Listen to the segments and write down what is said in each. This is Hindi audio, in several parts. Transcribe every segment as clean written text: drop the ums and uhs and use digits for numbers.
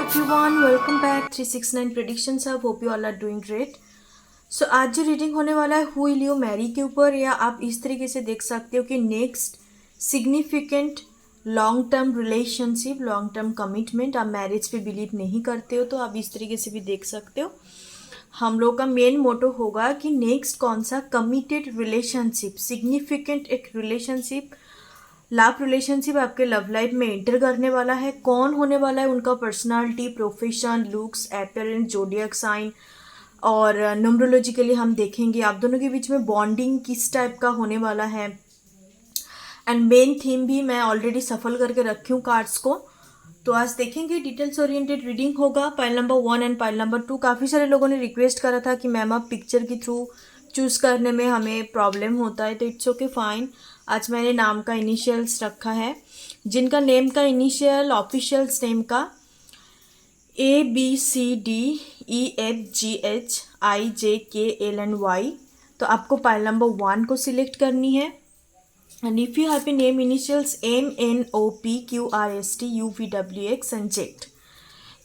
everyone, welcome back 369 predictions. I hope you all are doing great. So आज जो रीडिंग होने वाला है हु विल यू मैरी के ऊपर, या आप इस तरीके से देख सकते हो कि next significant long term relationship, long term commitment. आप मैरिज पे बिलीव नहीं करते हो तो आप इस तरीके से भी देख सकते हो। हम लोग का मेन मोटो होगा कि नेक्स्ट कौन सा कमिटेड रिलेशनशिप, सिग्निफिकेंट एक रिलेशनशिप, लव रिलेशनशिप आपके लव लाइफ में एंटर करने वाला है। कौन होने वाला है, उनका personality, profession, looks, appearance, zodiac sign और न्यूमरोलॉजिकली हम देखेंगे आप दोनों के बीच में बॉन्डिंग किस टाइप का होने वाला है। एंड मेन थीम भी मैं ऑलरेडी सफल करके रखी हूँ कार्ड्स को, तो आज देखेंगे। डिटेल्स ओरिएंटेड रीडिंग होगा। Pile number 1 and pile number 2। काफ़ी सारे लोगों ने रिक्वेस्ट करा था कि मैम आप पिक्चर के थ्रू चूज़ करने में हमें प्रॉब्लम होता है, तो इट्स ओके फाइन। आज मैंने नाम का इनिशियल्स रखा है, जिनका नेम का इनिशियल ऑफिशियल्स नेम का ABCDEFGHIJKLNY, तो आपको पाइल नंबर 1 को सिलेक्ट करनी है। And if you have name initials MNOPQRSTUVWX and Z,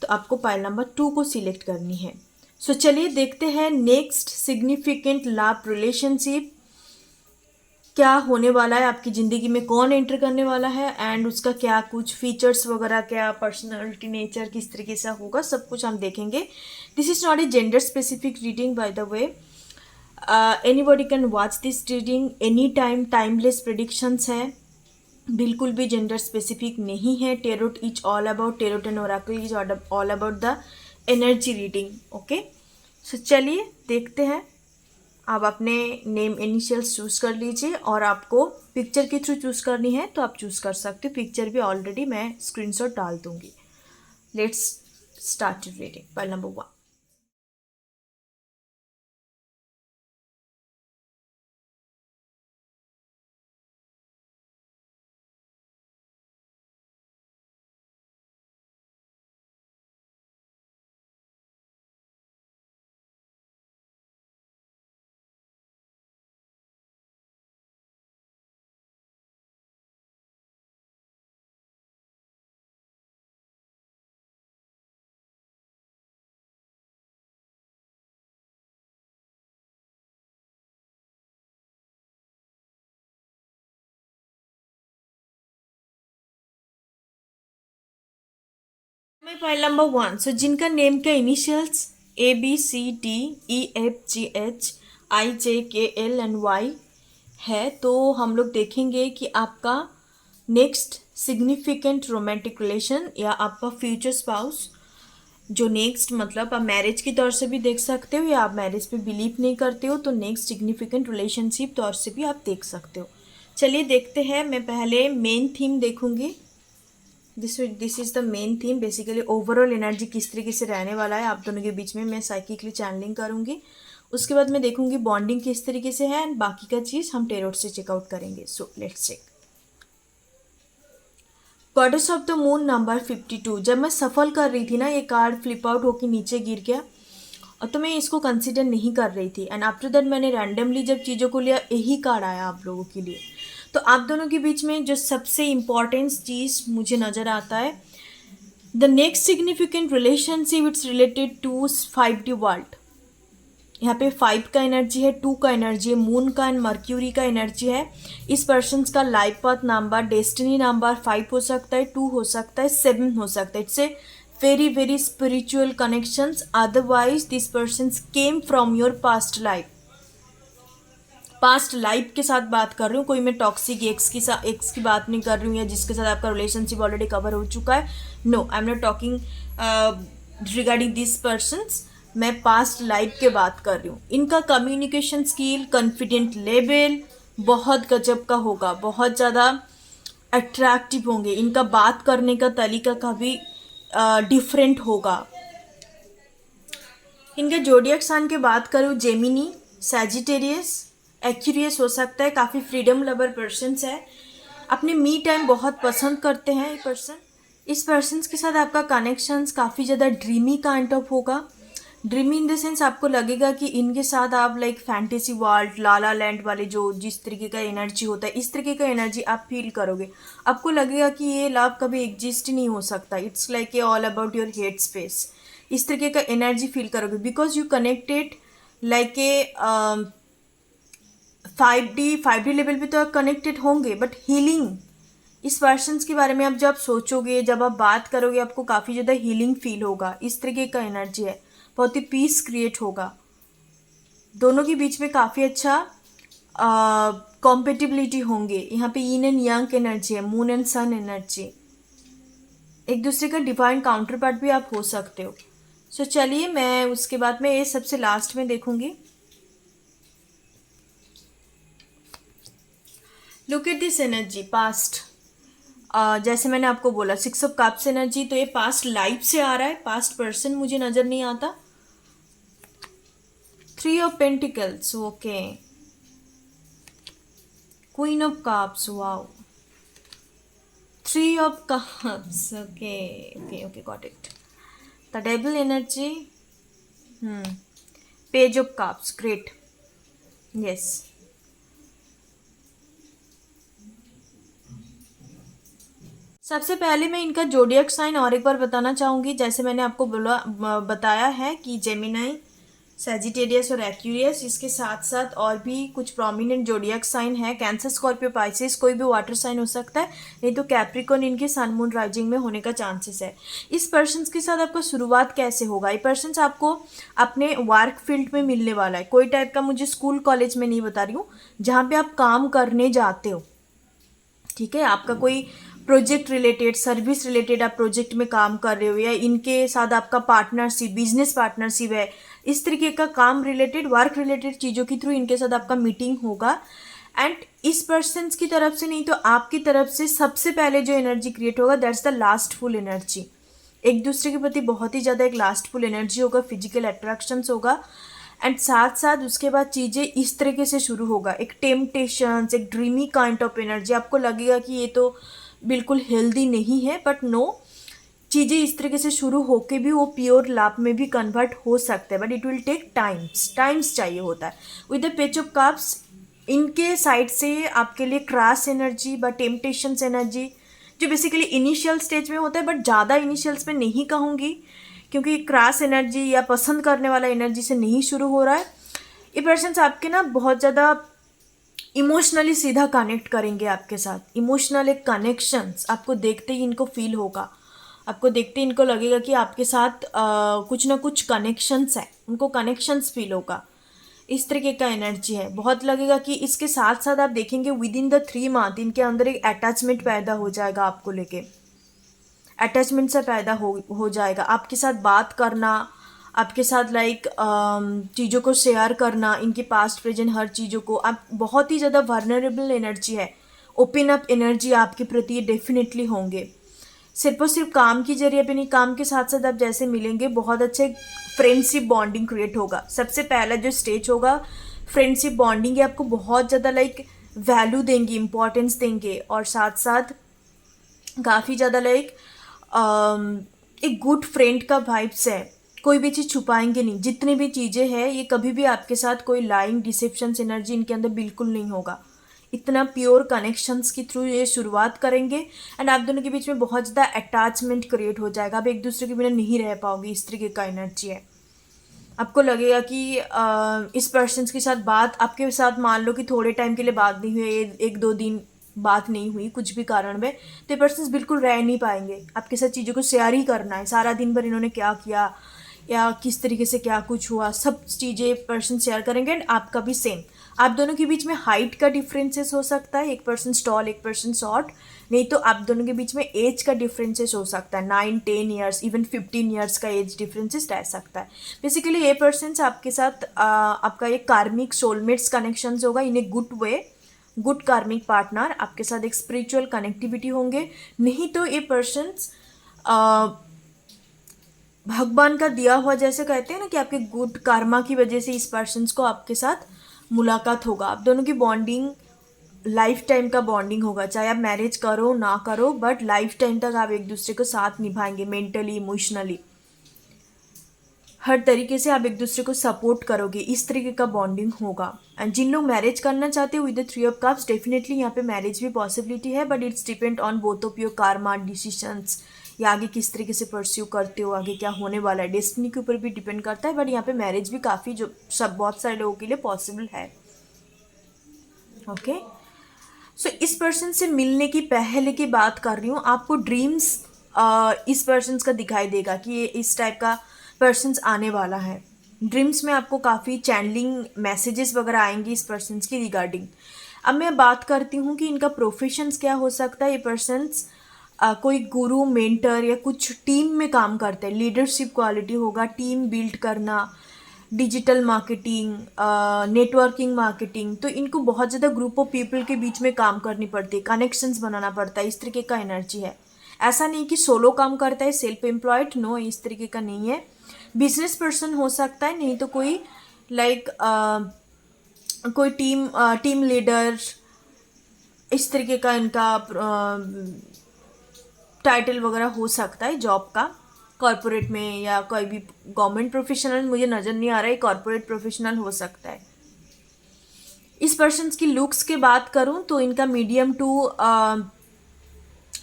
तो आपको पाइल नंबर 2 को सिलेक्ट करनी है। सो चलिए देखते हैं नेक्स्ट सिग्निफिकेंट लव रिलेशनशिप क्या होने वाला है, आपकी ज़िंदगी में कौन एंटर करने वाला है एंड उसका क्या कुछ फीचर्स वगैरह, क्या पर्सनालिटी, नेचर किस तरीके से होगा, सब कुछ हम देखेंगे। This is not a gender specific reading by the way. Anybody can watch this reading any time. Timeless predictions है, बिल्कुल भी जेंडर स्पेसिफिक नहीं है। Tarot is all about, tarot and oracle is all about the energy reading. Okay, so चलिए देखते हैं। आप अपने नेम इनिशियल्स चूज़ कर लीजिए और आपको पिक्चर के थ्रू चूज़ करनी है तो आप चूज़ कर सकते हो। पिक्चर भी ऑलरेडी मैं स्क्रीनशॉट डाल दूंगी। Let's start reading. Pile number 1। File number 1। सो जिनका नेम का इनिशियल्स ABCDEFGHIJKLNY है, तो हम लोग देखेंगे कि आपका नेक्स्ट सिग्निफिकेंट रोमांटिक रिलेशन या आपका फ्यूचर स्पाउस, जो नेक्स्ट मतलब आप मैरिज की तौर से भी देख सकते हो या आप मैरिज पे बिलीव नहीं करते हो तो नेक्स्ट सिग्निफिकेंट रिलेशनशिप तौर से भी आप देख सकते हो। चलिए देखते हैं। मैं पहले मेन थीम देखूंगी। This is the main theme. Basically overall energy किस तरीके से रहने वाला है आप दोनों के बीच में, मैं साइकिकली चैनलिंग करूंगी। उसके बाद मैं देखूंगी बॉन्डिंग किस तरीके से है एंड बाकी का चीज़ हम टेरोट से चेकआउट करेंगे। So let's check. Goddess of the moon number 52। जब मैं सफल कर रही थी ना, ये कार्ड फ्लिप आउट होकर नीचे गिर गया और तो मैं इसको कंसिडर नहीं कर रही थी। एंड आफ्टर दैट मैंने रैंडमली जब चीज़ों को लिया, यही कार्ड आया आप लोगों के लिए। तो आप दोनों के बीच में जो सबसे इम्पॉर्टेंट चीज़ मुझे नज़र आता है, the next significant relationship it's related to 5D world. यहाँ पे 5 का एनर्जी है, 2 का एनर्जी है, मून का एंड मर्क्यूरी का एनर्जी है। इस पर्सन का life path number, destiny number 5 हो सकता है, 2 हो सकता है, 7 हो सकता है। It's a very very spiritual connections. Otherwise this person came from your past life. Past life के साथ बात कर रही हूँ, कोई मैं टॉक्सिक एक्स की बात नहीं कर रही हूँ या जिसके साथ आपका रिलेशनशिप ऑलरेडी कवर हो चुका है। No, I am not talking regarding this persons. मैं पास्ट लाइफ के बात कर रही हूँ। इनका कम्युनिकेशन स्किल, कॉन्फिडेंट लेवल बहुत गजब का होगा, बहुत ज़्यादा अट्रैक्टिव होंगे। इनका बात करने का तरीका काफ़ी डिफरेंट होगा। इनके जोडियक साइन की बात करूँ, जेमिनी, सैजिटेरियस, एक्यूरियस हो सकता है। काफ़ी फ्रीडम लवर पर्सन्स है, अपने मी टाइम बहुत पसंद करते हैं ये पर्सन। इस पर्सन के साथ आपका कनेक्शंस काफ़ी ज़्यादा ड्रीमी काइंड ऑफ होगा। ड्रीमी इन द सेंस आपको लगेगा कि इनके साथ आप लाइक फैंटेसी वर्ल्ड, लाला लैंड वाले जो जिस तरीके का एनर्जी होता है, इस तरीके का एनर्जी आप फील करोगे। आपको लगेगा कि ये लव कभी एग्जिस्ट ही नहीं हो सकता, it's like a all about your head space. इस तरीके का एनर्जी फील करोगे because you connected like a 5D level पे तो आप कनेक्टेड होंगे, बट हीलिंग इस पर्सन्स के बारे में आप जब सोचोगे, जब आप बात करोगे, आपको काफ़ी ज़्यादा हीलिंग फील होगा। इस तरीके का एनर्जी है, बहुत ही पीस क्रिएट होगा। दोनों के बीच में काफ़ी अच्छा कॉम्पेटिबिलिटी होंगे। यहाँ पे यीन एंड यांग एनर्जी है, मून एंड सन एनर्जी। एक दूसरे का डिवाइन काउंटर पार्ट भी आप हो सकते हो। सो चलिए मैं उसके बाद में ये सबसे लास्ट में देखूंगी। Look at this energy past. जैसे मैंने आपको बोला 6 ऑफ कप्स एनर्जी, तो ये पास्ट लाइफ से आ रहा है, पास्ट पर्सन मुझे नज़र नहीं आता। 3 of pentacles, okay. Queen of cups, wow. 3 of cups, okay okay okay, got it. The devil energy, page of cups, great, yes. सबसे पहले मैं इनका जोडियक साइन और एक बार बताना चाहूँगी। जैसे मैंने आपको बताया है कि जेमिनाई, सैजिटेरियस और एक्यूरियस, इसके साथ साथ और भी कुछ प्रोमिनेंट जोडियक साइन है। कैंसर, स्कॉर्पियो, पाइसेस, कोई भी वाटर साइन हो सकता है, नहीं तो कैप्रिकॉर्न इनके सन मून राइजिंग में होने का चांसेस है। इस पर्सन के साथ आपका शुरुआत कैसे होगा? ये पर्सन आपको अपने वर्क फील्ड में मिलने वाला है। कोई टाइप का, मुझे स्कूल कॉलेज में नहीं बता रही हूँ, जहाँ पे आप काम करने जाते हो, ठीक है। आपका कोई प्रोजेक्ट रिलेटेड, सर्विस रिलेटेड आप प्रोजेक्ट में काम कर रहे हो, या इनके साथ आपका पार्टनरशिप, बिजनेस पार्टनरशिप है, इस तरीके का काम रिलेटेड, वर्क रिलेटेड चीज़ों के थ्रू इनके साथ आपका मीटिंग होगा। एंड इस पर्सन की तरफ से नहीं तो आपकी तरफ से सबसे पहले जो एनर्जी क्रिएट होगा, दैट्स द लास्टफुल एनर्जी। एक दूसरे के प्रति बहुत ही ज़्यादा एक लास्टफुल एनर्जी होगा, फिजिकल अट्रैक्शंस होगा। एंड साथ साथ उसके बाद चीज़ें इस तरीके से शुरू होगा, एक टेम्पटेशंस, एक ड्रीमी काइंड ऑफ एनर्जी। आपको लगेगा कि ये तो बिल्कुल हेल्दी नहीं है, बट नो, चीज़ें इस तरीके से शुरू होके भी वो प्योर लव में भी कन्वर्ट हो सकते हैं, but it will take times चाहिए होता है। With the page of cups, इनके साइड से आपके लिए क्रैश एनर्जी व टेम्पटेशंस एनर्जी, जो बेसिकली इनिशियल स्टेज में होता है, बट ज़्यादा इनिशियल्स में नहीं कहूँगी, क्योंकि क्रैश एनर्जी या पसंद करने वाला एनर्जी से नहीं शुरू हो रहा है। ये पर्सन्स आपके ना बहुत ज़्यादा इमोशनली सीधा कनेक्ट करेंगे आपके साथ। इमोशनल एक कनेक्शंस आपको देखते ही इनको फील होगा, आपको देखते ही इनको लगेगा कि आपके साथ कुछ ना कुछ कनेक्शंस है, उनको कनेक्शंस फील होगा। इस तरीके का एनर्जी है। बहुत लगेगा कि इसके साथ साथ आप देखेंगे विद इन द 3 मंथ इनके अंदर एक अटैचमेंट पैदा हो जाएगा, आपको लेके अटैचमेंट से पैदा हो जाएगा। आपके साथ बात करना, आपके साथ लाइक चीज़ों को शेयर करना, इनके पास्ट प्रेजेंट हर चीज़ों को। आप बहुत ही ज़्यादा वर्नरेबल एनर्जी है, ओपन अप एनर्जी आपके प्रति डेफिनेटली होंगे। सिर्फ और सिर्फ काम की जरिए पे नहीं, काम के साथ साथ आप जैसे मिलेंगे, बहुत अच्छे फ्रेंडशिप बॉन्डिंग क्रिएट होगा। सबसे पहला जो स्टेज होगा फ्रेंडशिप बॉन्डिंग है, आपको बहुत ज़्यादा लाइक वैल्यू देंगे, इम्पोर्टेंस देंगे, और साथ साथ काफ़ी ज़्यादा लाइक एक गुड फ्रेंड का वाइब्स है। कोई भी चीज़ छुपाएंगे नहीं, जितनी भी चीज़ें हैं ये कभी भी आपके साथ कोई लाइंग डिसेप्शंस एनर्जी इनके अंदर बिल्कुल नहीं होगा। इतना प्योर कनेक्शंस के थ्रू ये शुरुआत करेंगे, एंड आप दोनों के बीच में बहुत ज़्यादा अटैचमेंट क्रिएट हो जाएगा। आप एक दूसरे के बिना नहीं रह पाओगे, इस तरीके का एनर्जी है। आपको लगेगा कि इस पर्सन के साथ बात, आपके साथ मान लो कि थोड़े टाइम के लिए बात नहीं हुई, 1-2 दिन बात नहीं हुई कुछ भी कारण में, तो ये पर्सन बिल्कुल रह नहीं पाएंगे। आपके साथ चीज़ों को शेयर ही करना है, सारा दिन भर इन्होंने क्या किया या किस तरीके से क्या कुछ हुआ, सब चीज़ें पर्सन शेयर करेंगे। एंड आपका भी सेम। आप दोनों के बीच में हाइट का डिफरेंसेस हो सकता है, एक पर्सन टॉल एक पर्सन शॉर्ट, नहीं तो आप दोनों के बीच में एज का डिफरेंसेस हो सकता है, 9-10 ईयर्स, इवन 15 ईयर्स का एज डिफरेंसेस रह सकता है। बेसिकली ये पर्सन आपके साथ आपका एक कार्मिक सोलमेट्स कनेक्शंस होगा इन ए गुड वे, गुड कार्मिक पार्टनर, आपके साथ एक स्पिरिचुअल कनेक्टिविटी होंगे। नहीं तो ये पर्सन्स भगवान का दिया हुआ, जैसे कहते हैं ना कि आपके गुड कर्मा की वजह से इस पर्सन्स को आपके साथ मुलाकात होगा। आप दोनों की बॉन्डिंग लाइफ टाइम का बॉन्डिंग होगा, चाहे आप मैरिज करो ना करो, बट लाइफ टाइम तक आप एक दूसरे को साथ निभाएंगे, मेंटली इमोशनली। हर तरीके से आप एक दूसरे को सपोर्ट करोगे, इस तरीके का बॉन्डिंग होगा। एंड जिन लोग मैरिज करना चाहते हो with the 3 of cups, definitely यहाँ पे मैरिज भी पॉसिबिलिटी है, but it's depend on both of your Karma decisions, या आगे किस तरीके से परस्यू करते हो, आगे क्या होने वाला है, डेस्टिनी के ऊपर भी डिपेंड करता है। बट यहाँ पे मैरिज भी काफ़ी जो सब बहुत सारे लोगों के लिए पॉसिबल है। ओके, सो इस पर्सन से मिलने की पहले की बात कर रही हूँ, आपको ड्रीम्स इस पर्सन का दिखाई देगा कि ये इस टाइप का पर्सन आने वाला है। ड्रीम्स में आपको काफ़ी चैनलिंग मैसेजेस वगैरह आएंगी इस पर्सन की रिगार्डिंग। अब मैं बात करती हूँ कि इनका प्रोफेशंस क्या हो सकता है। ये पर्सन्स कोई गुरु, मेंटर या कुछ टीम में काम करते हैं, लीडरशिप क्वालिटी होगा, टीम बिल्ड करना, डिजिटल मार्केटिंग, नेटवर्किंग मार्केटिंग। तो इनको बहुत ज़्यादा ग्रुप ऑफ पीपल के बीच में काम करनी पड़ती है, कनेक्शंस बनाना पड़ता है, इस तरीके का एनर्जी है। ऐसा नहीं कि सोलो काम करता है, सेल्फ एम्प्लॉयड, नो, इस तरीके का नहीं है। बिजनेस पर्सन हो सकता है, नहीं तो कोई कोई टीम लीडर, इस तरीके का इनका टाइटल वगैरह हो सकता है जॉब का, कॉरपोरेट में या कोई भी गवर्नमेंट प्रोफेशनल मुझे नज़र नहीं आ रहा है, कॉरपोरेट प्रोफेशनल हो सकता है। इस पर्सन की लुक्स की बात करूं तो इनका medium to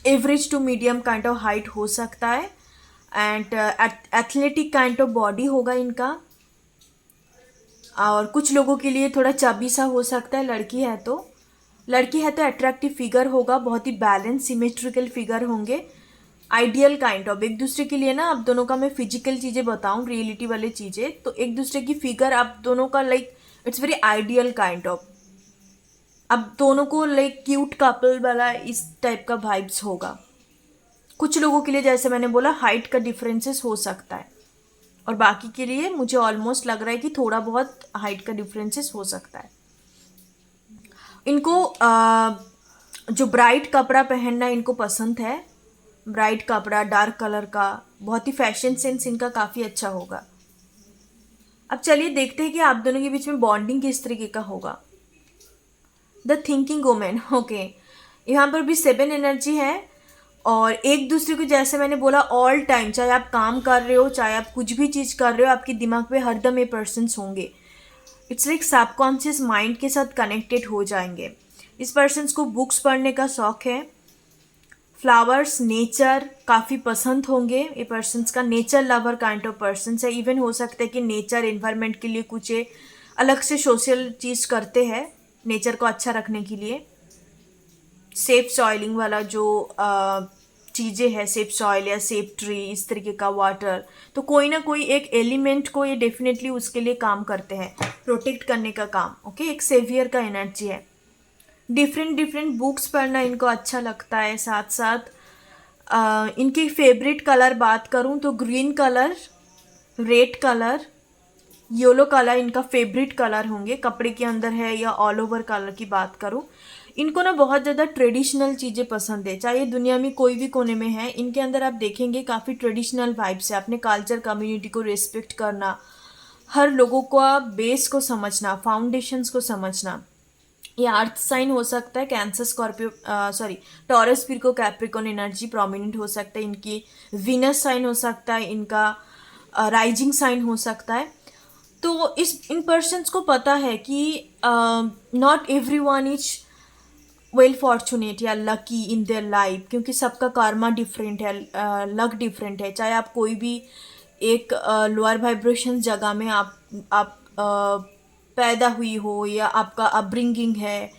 average to medium kind of height हो सकता है, and athletic kind of body होगा इनका, और कुछ लोगों के लिए थोड़ा चबी सा हो सकता है। लड़की है तो अट्रैक्टिव फिगर होगा, बहुत ही बैलेंस सिमेट्रिकल फिगर होंगे, आइडियल काइंड ऑफ। एक दूसरे के लिए ना, आप दोनों का मैं फिजिकल चीज़ें बताऊं, रियलिटी वाली चीज़ें, तो एक दूसरे की फिगर आप दोनों का it's very ideal kind of. अब दोनों को क्यूट कपल वाला इस टाइप का वाइब्स होगा। कुछ लोगों के लिए जैसे मैंने बोला हाइट का डिफरेंसेस हो सकता है, और बाकी के लिए मुझे ऑलमोस्ट लग रहा है कि थोड़ा बहुत हाइट का डिफरेंसेस हो सकता है। इनको जो ब्राइट कपड़ा पहनना इनको पसंद है, ब्राइट कपड़ा, डार्क कलर का, बहुत ही फैशन सेंस इनका काफ़ी अच्छा होगा। अब चलिए देखते हैं कि आप दोनों के बीच में बॉन्डिंग किस तरीके का होगा। द थिंकिंग वुमेन, ओके, यहाँ पर भी 7 एनर्जी है, और एक दूसरे को जैसे मैंने बोला ऑल टाइम, चाहे आप काम कर रहे हो, चाहे आप कुछ भी चीज़ कर रहे हो, आपके दिमाग पे हरदम ये पर्सन्स होंगे। इट्स लाइक सबकॉन्शियस माइंड के साथ कनेक्टेड हो जाएंगे। इस पर्सन्स को बुक्स पढ़ने का शौक है, फ्लावर्स, नेचर काफ़ी पसंद होंगे। ये पर्सन्स का nature lover kind of persons है। इवन हो सकता है कि नेचर एनवायरनमेंट के लिए कुछ अलग से सोशल चीज़ करते हैं, नेचर को अच्छा रखने के लिए। सेफ सॉइलिंग वाला जो चीज़ें हैं, सेफ सॉइल या सेफ ट्री, इस तरीके का वाटर, तो कोई ना कोई एक एलिमेंट को ये डेफिनेटली उसके लिए काम करते हैं, प्रोटेक्ट करने का काम। ओके, एक सेवियर का एनर्जी है। डिफरेंट बुक्स पढ़ना इनको अच्छा लगता है। साथ साथ इनकी फेवरेट कलर बात करूँ तो green colour, red colour, yellow colour इनका फेवरेट कलर होंगे। कपड़े के अंदर है या ऑल ओवर कलर की बात करूँ, इनको ना बहुत ज़्यादा ट्रेडिशनल चीज़ें पसंद है, चाहे दुनिया में कोई भी कोने में है, इनके अंदर आप देखेंगे काफ़ी ट्रेडिशनल वाइब्स है। अपने कल्चर, कम्युनिटी को रिस्पेक्ट करना, हर लोगों का बेस को समझना, फाउंडेशंस को समझना। ये अर्थ साइन हो सकता है, cancer, Scorpio, taurus, Virgo, Capricorn energy prominent हो सकता है। इनकी वीनस साइन हो सकता है, इनका राइजिंग साइन हो सकता है। तो इन पर्सन्स को पता है कि not everyone is well fortunate या लकी इन देयर लाइफ, क्योंकि सबका कर्मा डिफरेंट है, लक डिफरेंट है। चाहे आप कोई भी एक लोअर वाइब्रेशन जगह में आप पैदा हुई हो या आपका अपब्रिंगिंग है,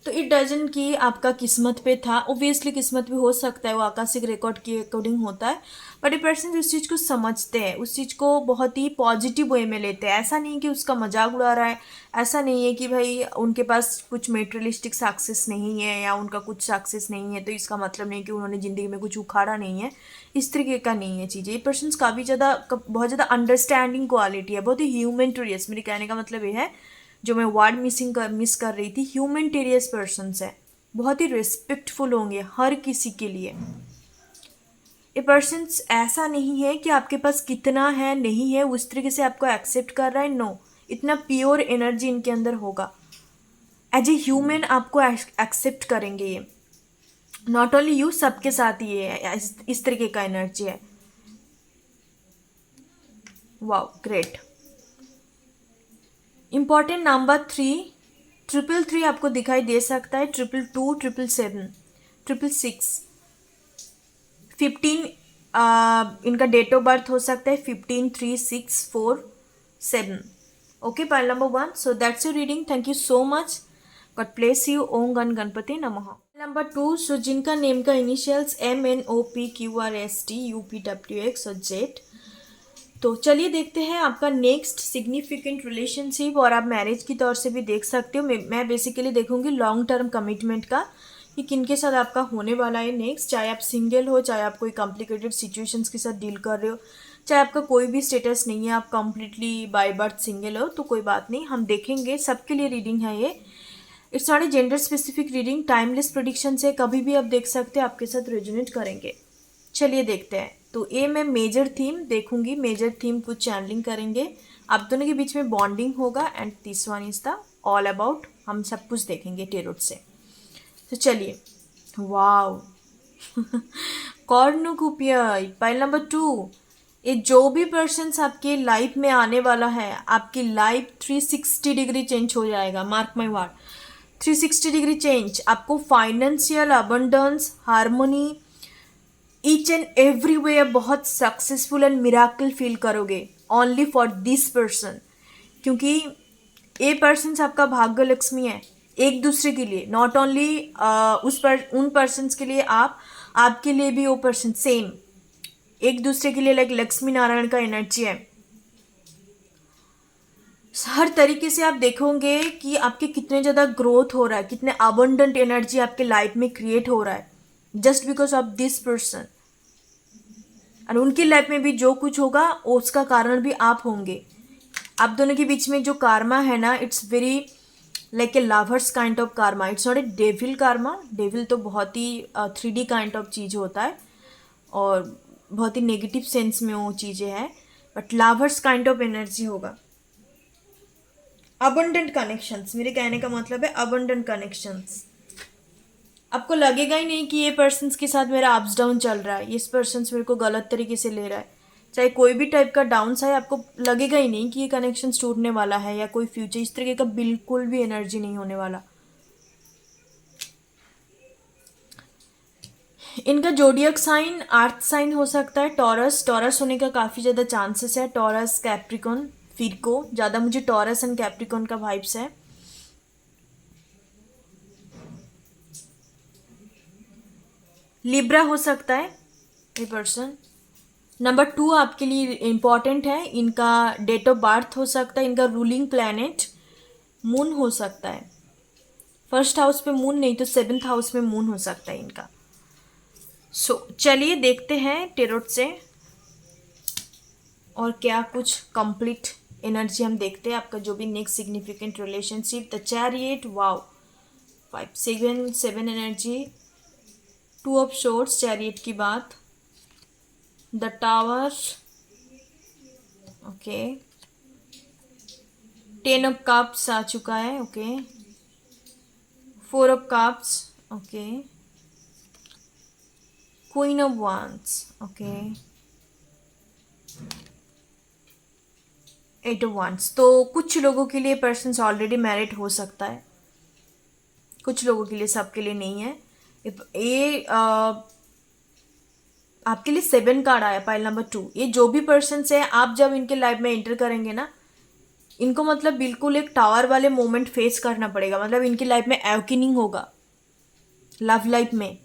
तो इट डजंट कि आपका किस्मत पे था। ओबियसली किस्मत भी हो सकता है, वो आकाशिक रिकॉर्ड के अकॉर्डिंग होता है, बट ये पर्सन उस चीज़ को समझते हैं, उस चीज़ को बहुत ही पॉजिटिव वे में लेते हैं। ऐसा नहीं कि उसका मजाक उड़ा रहा है, ऐसा नहीं है कि भाई उनके पास कुछ मेटेरियलिस्टिक सक्सेस नहीं है या उनका कुछ सक्सेस नहीं है तो इसका मतलब नहीं कि उन्होंने ज़िंदगी में कुछ उखाड़ा नहीं है, इस तरीके का नहीं है चीज़ें। ये पर्सन काफ़ी ज़्यादा, बहुत ज़्यादा अंडरस्टैंडिंग क्वालिटी है, बहुत ही ह्यूमैनिटेरियस। मेरे कहने का मतलब ये है, जो मैं वर्ड मिस कर रही थी, ह्यूमैनिटेरियस पर्सन्स है, बहुत ही रिस्पेक्टफुल होंगे हर किसी के लिए। ये पर्सन्स ऐसा नहीं है कि आपके पास कितना है नहीं है उस तरीके से आपको एक्सेप्ट कर रहा है, नो, इतना प्योर एनर्जी इनके अंदर होगा। एज ए ह्यूमन आपको एक्सेप्ट करेंगे ये, नॉट ओनली यू, सबके साथ ये है, इस तरीके का एनर्जी है। Wow great. इम्पॉर्टेंट नंबर 3, 333 आपको दिखाई दे सकता है, 222, 777, 666, 15 इनका डेट ऑफ बर्थ हो सकता है 153647। Okay, pile number 1। So that's your reading. Thank you so much. God bless you. ओम गण गणपति नमः। नंबर 2, सो जिनका नेम का इनिशियल्स MNOPQRST UPWX और जेट। तो चलिए देखते हैं आपका नेक्स्ट सिग्निफिकेंट रिलेशनशिप, और आप मैरिज की तौर से भी देख सकते हो। मैं बेसिकली देखूंगी लॉन्ग टर्म कमिटमेंट का कि किनके साथ आपका होने वाला है नेक्स्ट, चाहे आप सिंगल हो, चाहे आप कोई कॉम्प्लिकेटेड सिचुएशंस के साथ डील कर रहे हो, चाहे आपका कोई भी स्टेटस नहीं है, आप कंप्लीटली बाय बर्थ सिंगल हो, तो कोई बात नहीं, हम देखेंगे। सबके लिए रीडिंग है ये। It's not a gender specific reading, timeless prediction है, कभी भी आप देख सकते हैं, आपके साथ रेजोनेट करेंगे। चलिए देखते हैं। तो ये मैं मेजर थीम देखूंगी, मेजर थीम कुछ चैनलिंग करेंगे, आप दोनों के बीच में बॉन्डिंग होगा, and this one is the all about, हम सब कुछ देखेंगे टेरोट से। तो चलिए, वाओ कॉर्नुकुपिया। पाइल नंबर 2, ये जो भी पर्सन आपके लाइफ में आने वाला है, आपकी लाइफ 360 डिग्री चेंज हो जाएगा। Mark my word, 360 degree change. आपको financial abundance, harmony, each and every way बहुत सक्सेसफुल एंड मिराकल फील करोगे ओनली फॉर दिस पर्सन, क्योंकि ये पर्सन आपका भाग्य लक्ष्मी है एक दूसरे के लिए, नॉट ओनली उन पर्सन्स के लिए, आपके लिए भी वो पर्सन सेम, एक दूसरे के लिए लाइक लक्ष्मी नारायण का एनर्जी है। हर तरीके से आप देखोगे कि आपके कितने ज़्यादा ग्रोथ हो रहा है, कितने अबंडेंट एनर्जी आपके लाइफ में क्रिएट हो रहा है just because of this person. और उनकी लाइफ में भी जो कुछ होगा उसका कारण भी आप होंगे। आप दोनों के बीच में जो कार्मा है ना, it's very like a lovers kind of Karma, it's not a devil Karma. Devil तो बहुत ही 3D काइंड ऑफ चीज़ होता है और बहुत ही नेगेटिव सेंस में वो चीज़ें हैं, but lovers kind of energy होगा। अबंडेंट कनेक्शंस, मेरे कहने का मतलब है अबंडेंट कनेक्शंस। आपको लगेगा ही नहीं कि ये पर्सन्स के साथ मेरा अप्स डाउन चल रहा है, ये पर्सन्स मेरे को गलत तरीके से ले रहा है, चाहे कोई भी टाइप का डाउन है, आपको लगेगा ही नहीं कि ये कनेक्शन टूटने वाला है या कोई फ्यूचर, इस तरीके का बिल्कुल भी एनर्जी नहीं होने वाला। इनका जोडियक साइन अर्थ साइन हो सकता है टॉरस, टॉरस होने का काफ़ी ज़्यादा चांसेस है। टॉरस, कैप्रिकॉन, फिरको, ज़्यादा मुझे टॉरस एंड कैप्रिकॉन का वाइब्स है। लिब्रा हो सकता है ये पर्सन। नंबर 2 आपके लिए इम्पॉर्टेंट है, इनका डेट ऑफ बर्थ हो सकता है, इनका रूलिंग प्लैनेट मून हो सकता है। फर्स्ट हाउस पे मून नहीं तो 7th हाउस में मून हो सकता है इनका। चलिए देखते हैं टेरोट से और क्या कुछ कंप्लीट एनर्जी हम देखते हैं आपका जो भी next significant relationship. The chariot, wow 5-7 energy, 2 of swords chariot की बात, the tower, okay, 10 of cups आ चुका है, okay, 4 of cups, okay, queen of wands, okay, 8 of wands. तो कुछ लोगों के लिए पर्सन ऑलरेडी मैरिड हो सकता है, कुछ लोगों के लिए, सबके लिए नहीं है ये। आपके लिए 7 कार्ड आया, पाइल नंबर 2। ये जो भी पर्सन है, आप जब इनके लाइफ में एंटर करेंगे ना, इनको मतलब बिल्कुल एक टावर वाले मोमेंट फेस करना पड़ेगा। मतलब इनकी लाइफ में एवकिनिंग होगा लव लाइफ में।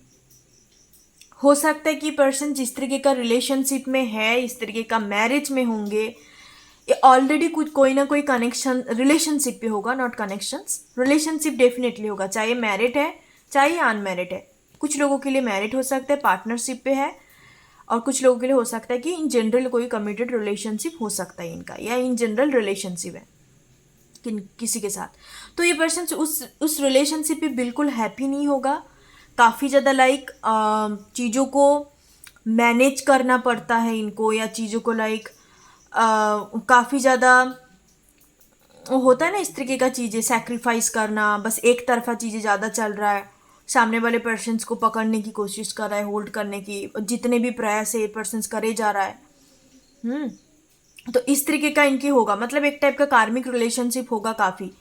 हो सकता है कि पर्सन जिस तरीके का रिलेशनशिप में है, इस तरीके का मैरिज में होंगे, ये ऑलरेडी कुछ कोई ना कोई कनेक्शन रिलेशनशिप पे होगा, नॉट कनेक्शंस, रिलेशनशिप डेफिनेटली होगा, चाहे मैरिड है चाहे अनमैरिड है। कुछ लोगों के लिए मैरिड हो सकता है, पार्टनरशिप पे है, और कुछ लोगों के लिए हो सकता है कि इन जनरल कोई कमिटेड रिलेशनशिप हो सकता है इनका, या इन जनरल रिलेशनशिप है किसी के साथ। तो ये पर्सन उस रिलेशनशिप पे बिल्कुल हैप्पी नहीं होगा। काफ़ी ज़्यादा लाइक चीज़ों को मैनेज करना पड़ता है इनको, या चीज़ों को लाइक काफ़ी ज़्यादा होता है ना इस तरीके का चीज़ें, सेक्रीफाइस करना, बस एक तरफा चीज़ें ज़्यादा चल रहा है, सामने वाले पर्सन्स को पकड़ने की कोशिश कर रहा है, होल्ड करने की, जितने भी प्रयास है ये पर्सन्स करे जा रहा है। तो इस तरीके का इनकी होगा, मतलब एक टाइप का कार्मिक रिलेशनशिप होगा काफ़ी।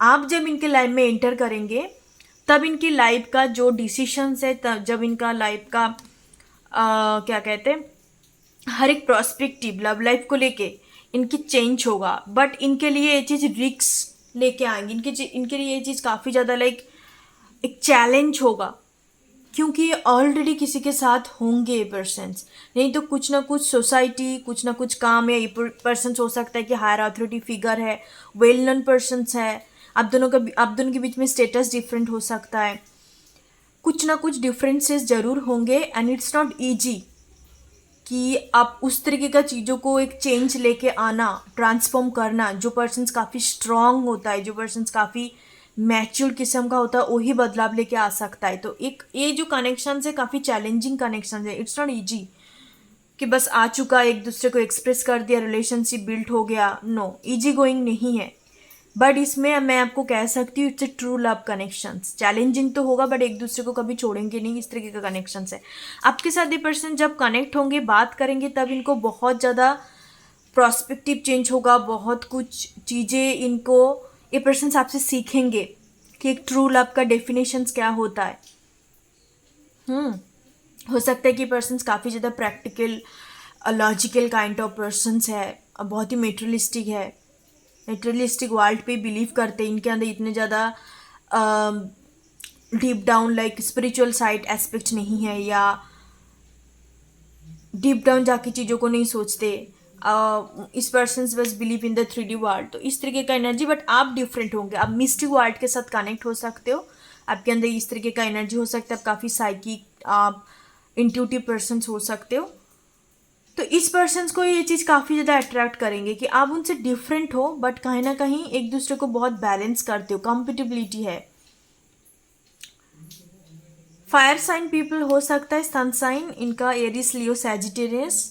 आप जब इनके लाइफ में एंटर करेंगे तब इनकी लाइफ का जो डिसीशंस है, तब जब इनका लाइफ का क्या कहते हैं, हर एक प्रोस्पेक्टिव लव लाइफ को लेके इनकी चेंज होगा। बट इनके लिए ये चीज़ रिक्स लेके आएंगी, इनके लिए ये चीज़ काफ़ी ज़्यादा लाइक एक चैलेंज होगा, क्योंकि ये ऑलरेडी किसी के साथ होंगे ये पर्सन्स। नहीं तो कुछ ना कुछ सोसाइटी, कुछ ना कुछ काम, या ये पर्सन्स हो सकता है कि हायर अथॉरिटी फिगर है, वेल नोन पर्सन्स है, आप दोनों के बीच में स्टेटस डिफरेंट हो सकता है, कुछ ना कुछ डिफरेंसेस जरूर होंगे। एंड इट्स नॉट ईजी कि आप उस तरीके का चीज़ों को एक चेंज लेके आना, ट्रांसफॉर्म करना। जो पर्सन्स काफ़ी स्ट्रांग होता है, जो पर्सन्स काफ़ी मैच्योर किस्म का होता है, वही बदलाव लेके आ सकता है। तो एक ये जो कनेक्शन है काफ़ी चैलेंजिंग कनेक्शन है। इट्स नॉट ईजी कि बस आ चुका, एक दूसरे को एक्सप्रेस कर दिया, रिलेशनशिप बिल्ड हो गया। नो, ईजी गोइंग नहीं है। बट इसमें मैं आपको कह सकती हूँ it's a true love connections. Challenging तो होगा बट एक दूसरे को कभी छोड़ेंगे नहीं, इस तरीके का कनेक्शंस है। आपके साथ ये पर्सन जब कनेक्ट होंगे, बात करेंगे, तब इनको बहुत ज़्यादा प्रोस्पेक्टिव चेंज होगा, बहुत कुछ चीज़ें इनको ये पर्सन आपसे सीखेंगे कि एक ट्रू लव का डेफिनेशंस क्या होता है। हो सकता है कि पर्सन्स काफ़ी ज़्यादा practical, logical kind of persons है, बहुत ही मेटेरियलिस्टिक है, मेटेरियलिस्टिक वर्ल्ड पे बिलीव करते हैं। इनके अंदर इतने ज़्यादा deep down like spiritual side aspect नहीं है, या डीप डाउन जाके चीज़ों को नहीं सोचते। इस पर्सन बस believe in the 3D world. तो इस तरीके का एनर्जी, बट आप डिफरेंट होंगे, आप मिस्टिक वर्ल्ड के साथ कनेक्ट हो सकते हो। आपके अंदर इस तरीके का एनर्जी हो सकता है, आप काफ़ी साइकिक, आप इंट्यूटिव पर्सन हो सकते हो। तो इस पर्सन को ये चीज़ काफ़ी ज़्यादा अट्रैक्ट करेंगे कि आप उनसे डिफरेंट हो, बट कहीं ना कहीं एक दूसरे को बहुत बैलेंस करते हो, कंपेटिबिलिटी है। फायर साइन पीपल हो सकता है, सन साइन इनका एरिस, लियो, सैजिटेरियस।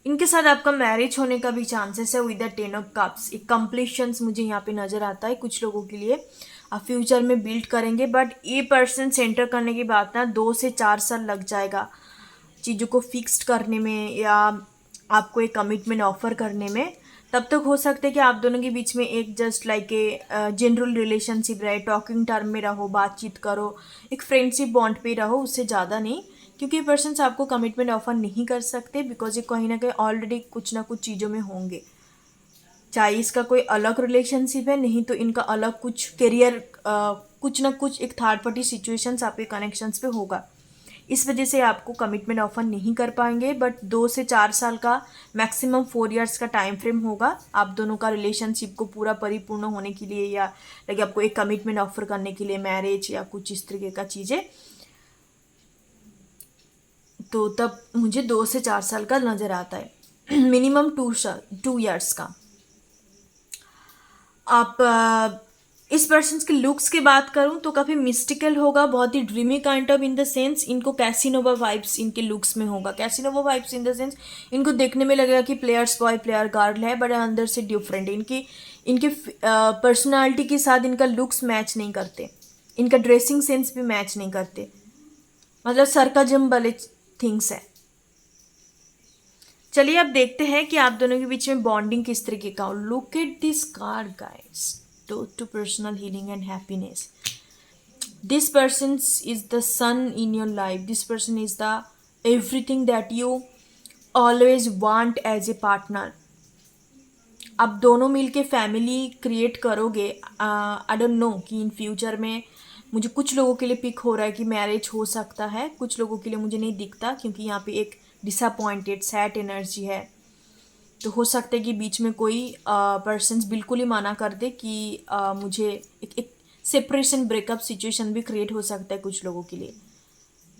इनके साथ आपका मैरिज होने का भी चांसेस है विद द 10 ऑफ कप्स। एक कंप्लीशंस मुझे यहाँ पे नज़र आता है कुछ लोगों के लिए, आप फ्यूचर में बिल्ड करेंगे। बट ये पर्सन सेंटर करने की बात ना 2 से 4 साल लग जाएगा चीज़ों को फिक्स्ड करने में, या आपको एक कमिटमेंट ऑफर करने में। तब तक हो सकता है कि आप दोनों के बीच में एक just like a general relationship रहे, टॉकिंग टर्म में रहो, बातचीत करो, एक फ्रेंडशिप बॉन्ड पे रहो, उससे ज़्यादा नहीं। क्योंकि पर्सन्स आपको कमिटमेंट ऑफर नहीं कर सकते, बिकॉज ये कहीं ना कहीं ऑलरेडी कुछ ना कुछ चीज़ों में होंगे। चाहे इसका कोई अलग रिलेशनशिप है, नहीं तो इनका अलग कुछ करियर, कुछ ना कुछ एक थर्ड पार्टी सिचुएशंस आपके कनेक्शंस पे होगा। इस वजह से आपको कमिटमेंट ऑफर नहीं कर पाएंगे। बट 2 से 4 साल का, मैक्सिमम 4 इयर्स का टाइम फ्रेम होगा आप दोनों का रिलेशनशिप को पूरा परिपूर्ण होने के लिए, या लाइक आपको एक कमिटमेंट ऑफर करने के लिए, मैरिज या कुछ इस तरीके का चीज़ें। तो तब मुझे 2 से 4 साल का नज़र आता है, मिनिमम 2 इयर्स का। आप इस पर्सन के लुक्स की बात करूं तो काफ़ी मिस्टिकल होगा, बहुत ही dreamy kind of, in the sense इनको कैसिनोवा वाइब्स इनके लुक्स में होगा। Casanova vibes in the sense इनको देखने में लगेगा कि प्लेयर्स बॉय प्लेयर गर्ल है, बट अंदर से डिफरेंट। इनके पर्सनालिटी के साथ इनका लुक्स मैच नहीं करते, इनका ड्रेसिंग सेंस भी मैच नहीं करते, मतलब सरकाजम वाले थिंग्स है। चलिए अब देखते हैं कि आप दोनों के बीच में बॉन्डिंग किस तरीके का हो। Look at this card guys, to personal healing and happiness. This person is the sun in your life. This person is the everything that you always want as a partner. अब दोनों मिलके फैमिली क्रिएट करोगे। आई डोंट नो कि इन फ्यूचर में, मुझे कुछ लोगों के लिए पिक हो रहा है कि मैरिज हो सकता है, कुछ लोगों के लिए मुझे नहीं दिखता, क्योंकि यहाँ पे एक डिसअपॉइंटेड सैड एनर्जी है। तो हो सकता है कि बीच में कोई पर्सन्स बिल्कुल ही माना कर दे कि मुझे एक सेपरेशन, ब्रेकअप सिचुएशन भी क्रिएट हो सकता है कुछ लोगों के लिए,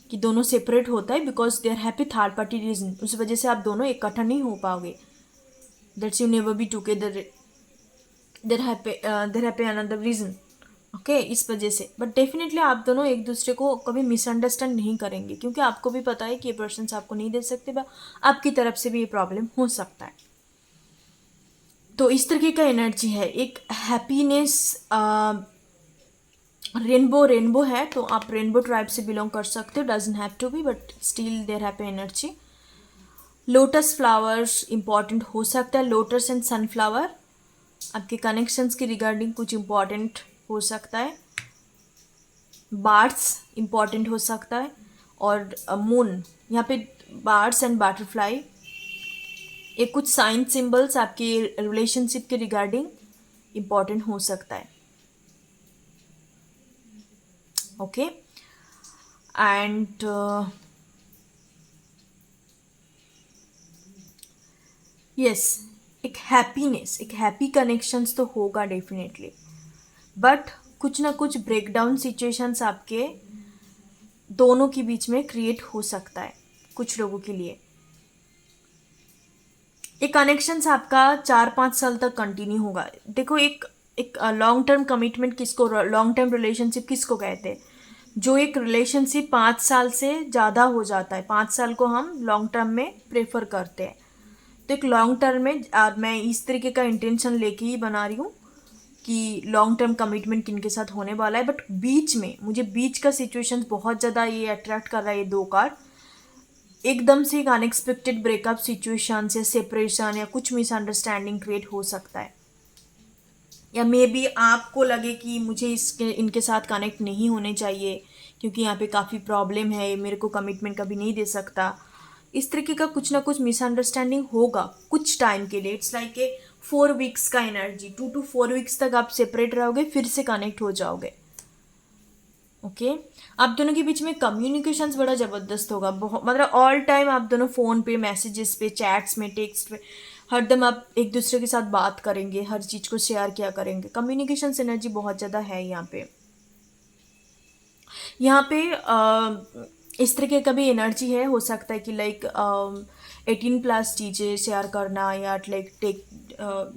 कि दोनों सेपरेट होता है because they are happy third party reason. उस वजह से आप दोनों इकट्ठा नहीं हो पाओगे, that's you never be together, there happy another reason. Okay, इस वजह से। बट डेफिनेटली आप दोनों एक दूसरे को कभी मिसअंडरस्टैंड नहीं करेंगे, क्योंकि आपको भी पता है कि ये पर्सन आपको नहीं दे सकते, आपकी तरफ से भी ये प्रॉब्लम हो सकता है। तो इस तरीके का एनर्जी है, एक हैप्पीनेस। रेनबो है, तो आप रेनबो ट्राइब से बिलोंग कर सकते हो, doesn't have to be, but still there happy energy. Lotus flowers important हो सकता है, लोटस एंड सनफ्लावर आपके कनेक्शंस की रिगार्डिंग कुछ इंपॉर्टेंट हो सकता है, बर्ड्स इंपॉर्टेंट हो सकता है, और मून, यहाँ पे बर्ड्स एंड बटरफ्लाई, ये कुछ साइन सिंबल्स आपके रिलेशनशिप के रिगार्डिंग इंपॉर्टेंट हो सकता है. ओके एंड यस, एक हैप्पीनेस, एक हैप्पी कनेक्शंस तो होगा डेफिनेटली, बट कुछ ना कुछ ब्रेकडाउन सिचुएशंस आपके दोनों के बीच में क्रिएट हो सकता है कुछ लोगों के लिए. ये कनेक्शंस आपका 4-5 साल तक कंटिन्यू होगा. देखो एक लॉन्ग टर्म कमिटमेंट किसको, लॉन्ग टर्म रिलेशनशिप किसको कहते हैं, जो एक रिलेशनशिप 5 साल से ज़्यादा हो जाता है. 5 साल को हम लॉन्ग टर्म में प्रेफर करते हैं. तो एक लॉन्ग टर्म में मैं इस तरीके का इंटेंशन लेके ही बना रही हूँ कि लॉन्ग टर्म कमिटमेंट किन के साथ होने वाला है, बट बीच में मुझे बीच का सिचुएशन बहुत ज़्यादा ये अट्रैक्ट कर रहा है. ये 2 कार्ड एकदम से एक अनएक्सपेक्टेड ब्रेकअप सिचुएशन से सेपरेशन या कुछ मिसअंडरस्टैंडिंग क्रिएट हो सकता है, या मे बी आपको लगे कि मुझे इनके साथ कनेक्ट नहीं होने चाहिए क्योंकि यहाँ पे काफ़ी प्रॉब्लम है, मेरे को कमिटमेंट कभी नहीं दे सकता. इस तरीके का कुछ ना कुछ मिसअंडरस्टैंडिंग होगा कुछ टाइम के लिए. इट्स लाइक ए 4 वीक्स का एनर्जी, 2 to 4 वीक्स तक आप सेपरेट रहोगे, फिर से कनेक्ट हो जाओगे. ओके आप दोनों के बीच में कम्युनिकेशंस बड़ा ज़बरदस्त होगा, बहुत मतलब ऑल टाइम आप दोनों फ़ोन पे, मैसेजेस पे, चैट्स में, टेक्स्ट पे हरदम आप एक दूसरे के साथ बात करेंगे, हर चीज़ को शेयर किया करेंगे. कम्युनिकेशंस एनर्जी बहुत ज़्यादा है यहाँ पे. इस तरीके का भी एनर्जी है, हो सकता है कि लाइक 18+ चीज़ें शेयर करना या लाइक टेक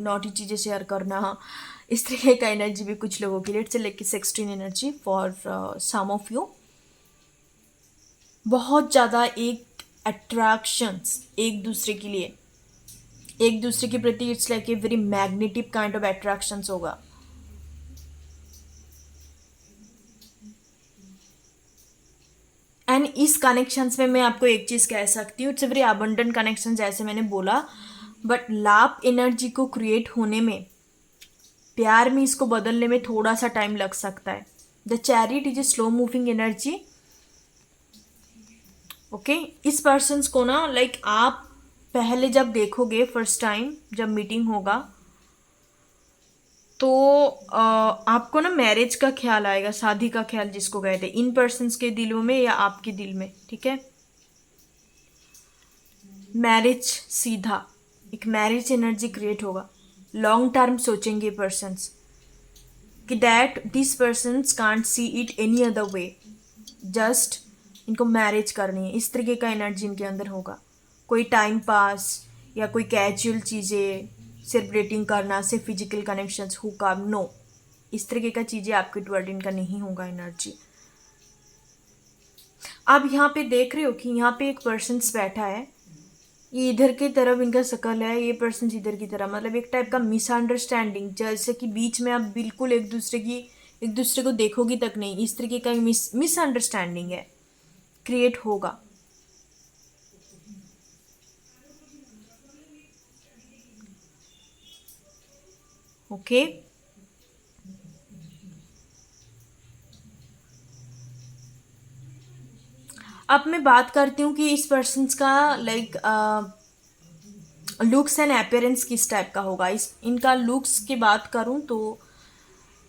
नॉटी चीज़ें शेयर करना, इस तरीके का एनर्जी भी कुछ लोगों के लिए. It's like 16 energy for some of you. बहुत ज़्यादा एक अट्रैक्शंस एक दूसरे के लिए, एक दूसरे के प्रति. It's like a very magnetic kind of attractions होगा. एंड इस कनेक्शंस में मैं आपको एक चीज़ कह सकती हूँ, इट्स वेरी अबंडेंट कनेक्शन जैसे मैंने बोला, बट लाभ एनर्जी को क्रिएट होने में, प्यार में इसको बदलने में थोड़ा सा टाइम लग सकता है. The chariot is a slow moving energy. Okay इस पर्सन्स को ना लाइक आप पहले जब देखोगे, फर्स्ट टाइम जब मीटिंग होगा, तो आपको ना मैरिज का ख्याल आएगा, शादी का ख्याल जिसको कहते हैं, इन पर्सन्स के दिलों में या आपके दिल में. ठीक है, मैरिज, सीधा एक मैरिज एनर्जी क्रिएट होगा. लॉन्ग टर्म सोचेंगे पर्सन्स कि that this persons can't see it any other way, just इनको मैरिज करनी है. इस तरीके का एनर्जी इनके अंदर होगा. कोई टाइम पास या कोई कैजुअल चीज़ें सिर्फ डेटिंग करना, सिर्फ फिजिकल कनेक्शंस, हुकअप, नो, इस तरीके का चीज़ें आपके टुवर्ड इनका नहीं होगा एनर्जी. आप यहाँ पे देख रहे हो कि यहाँ पे एक पर्सन बैठा है, ये इधर की तरफ इनका शक्ल है, ये पर्सन इधर की तरफ, मतलब एक टाइप का मिसअंडरस्टैंडिंग, जैसे कि बीच में आप बिल्कुल एक दूसरे को देखोगी तक नहीं, इस तरीके का मिसअंडरस्टैंडिंग है, क्रिएट होगा. ओके अब मैं बात करती हूँ कि इस पर्सन्स का लाइक लुक्स एंड अपीयरेंस किस टाइप का होगा. इनका लुक्स की बात करूँ तो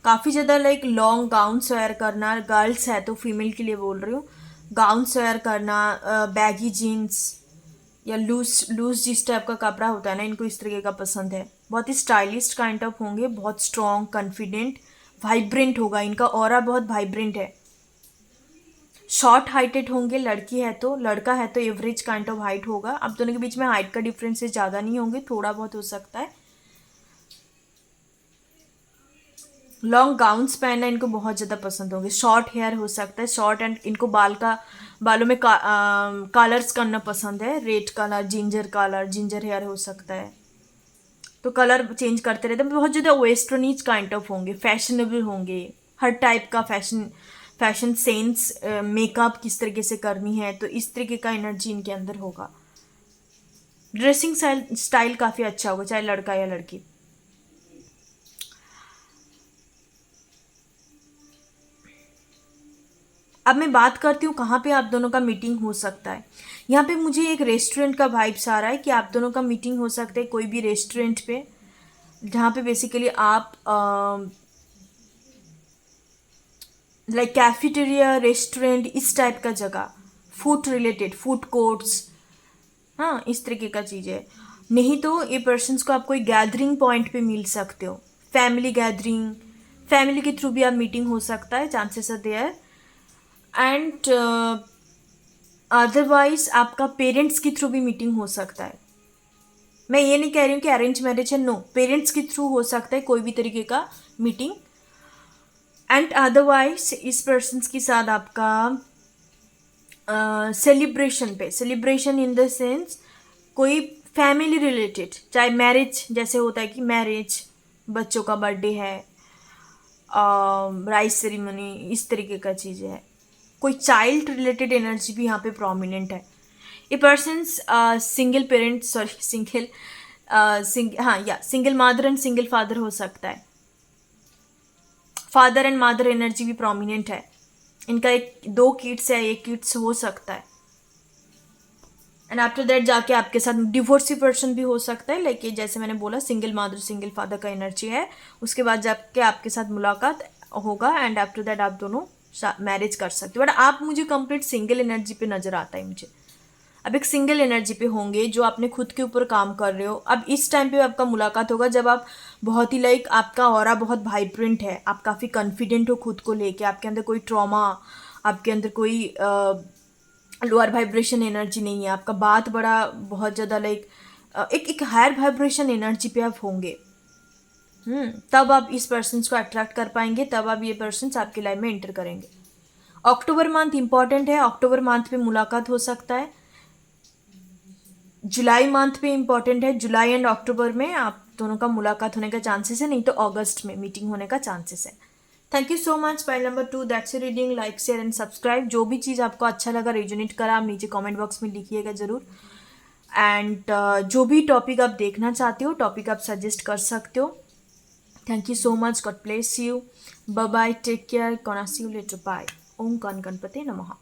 काफ़ी ज़्यादा लाइक लॉन्ग गाउन्स वेयर करना, गर्ल्स है तो फीमेल के लिए बोल रही हूँ, गाउन्स वेयर करना, बैगी जीन्स या लूज जिस टाइप का कपड़ा होता है ना, इनको इस तरीके का पसंद है. बहुत ही स्टाइलिस्ट काइंड ऑफ होंगे, बहुत स्ट्रॉन्ग, कॉन्फिडेंट, वाइब्रेंट होगा इनका ऑरा, बहुत वाइब्रेंट है. शॉर्ट हाइटेड होंगे, लड़की है तो, लड़का है तो एवरेज काइंड ऑफ हाइट होगा. अब दोनों के बीच में हाइट का डिफरेंसेस ज़्यादा नहीं होंगे, थोड़ा बहुत हो सकता है. लॉन्ग गाउन्स पहनना इनको बहुत ज़्यादा पसंद होंगे. शॉर्ट हेयर हो सकता है, शॉर्ट, एंड इनको बालों में कलर्स करना पसंद है. रेड कलर, जिंजर हेयर हो सकता है, तो कलर चेंज करते रहते हैं. बहुत ज़्यादा वेस्टर्नीज काइंड ऑफ होंगे, फैशनेबल होंगे, हर टाइप का फैशन सेंस, मेकअप किस तरीके से करनी है, तो इस तरीके का एनर्जी इनके अंदर होगा. ड्रेसिंग स्टाइल काफ़ी अच्छा होगा, चाहे लड़का या लड़की। अब मैं बात करती हूँ कहाँ पे आप दोनों का मीटिंग हो सकता है। यहाँ पे मुझे एक रेस्टोरेंट का वाइब्स आ रहा है कि आप दोनों का मीटिंग हो सकता है कोई भी रेस्टोरेंट पे, जहाँ पे बेसिकली आप लाइक कैफेटेरिया, रेस्टोरेंट, इस टाइप का जगह, फूड रिलेटेड, फूड कोर्ट्स, हाँ इस तरीके का चीज़ है। नहीं तो ये पर्सन्स को आप कोई गैदरिंग पॉइंट पे मिल सकते हो, फैमिली गैदरिंग, फैमिली के थ्रू भी आप मीटिंग हो सकता है, chances are there. And otherwise आपका पेरेंट्स के थ्रू भी मीटिंग हो सकता है। मैं ये नहीं कह रही हूँ कि अरेंज मैरिज है, नो, पेरेंट्स के थ्रू हो सकता है कोई भी तरीके का मीटिंग। एंड अदरवाइज इस पर्सन्स के साथ आपका सेलिब्रेशन पे, सेलिब्रेशन इन द सेंस कोई फैमिली रिलेटेड, चाहे मैरिज जैसे होता है कि मैरिज, बच्चों का बर्थडे है, राइस सेरेमनी, इस तरीके का चीज़ें है। कोई चाइल्ड रिलेटेड एनर्जी भी यहाँ पे प्रोमिनेंट है। ये persons single parent, sorry single हाँ या single mother and single father हो सकता है। फादर एंड मदर एनर्जी भी प्रोमिनेंट है। इनका एक 2 किड्स है, 1 किड्स हो सकता है। एंड आफ्टर दैट जाके आपके साथ डिवोर्सी पर्सन भी हो सकता है, लाइक जैसे मैंने बोला सिंगल मदर सिंगल फादर का एनर्जी है। उसके बाद जाके आपके साथ मुलाकात होगा एंड आफ्टर दैट आप दोनों मैरिज कर सकते हो। बट आप मुझे कंप्लीट सिंगल एनर्जी पे नज़र आता है मुझे। अब एक सिंगल एनर्जी पे होंगे जो आपने खुद के ऊपर काम कर रहे हो। अब इस टाइम पे आपका मुलाकात होगा जब आप बहुत ही लाइक आपका ऑरा बहुत वाइब्रेंट है, आप काफ़ी कॉन्फिडेंट हो खुद को लेके, आपके अंदर कोई ट्रॉमा, आपके अंदर कोई लोअर वाइब्रेशन एनर्जी नहीं है, आपका बात बड़ा बहुत ज़्यादा लाइक एक हायर वाइब्रेशन एनर्जी पे आप होंगे। तब आप इस पर्सन्स को अट्रैक्ट कर पाएंगे, तब आप ये पर्सन्स आपकी लाइफ में एंटर करेंगे। अक्टूबर मंथ इंपॉर्टेंट है, अक्टूबर मंथ पे मुलाकात हो सकता है। जुलाई मंथ पे इंपॉर्टेंट है, जुलाई एंड अक्टूबर में आप दोनों का मुलाकात होने का चांसेस है, नहीं तो अगस्त में मीटिंग होने का चांसेस है। Thank you so much. Pile number 2, that's your reading. Like share and subscribe. जो भी चीज़ आपको अच्छा लगा, रेजोनेट करा, आप नीचे कमेंट बॉक्स में लिखिएगा ज़रूर। एंड जो भी टॉपिक आप देखना चाहते हो, टॉपिक आप सजेस्ट कर सकते हो। Thank you so much. God bless you. Bye bye, take care, gonna see you later, bye. ओम गण गणपते नमः।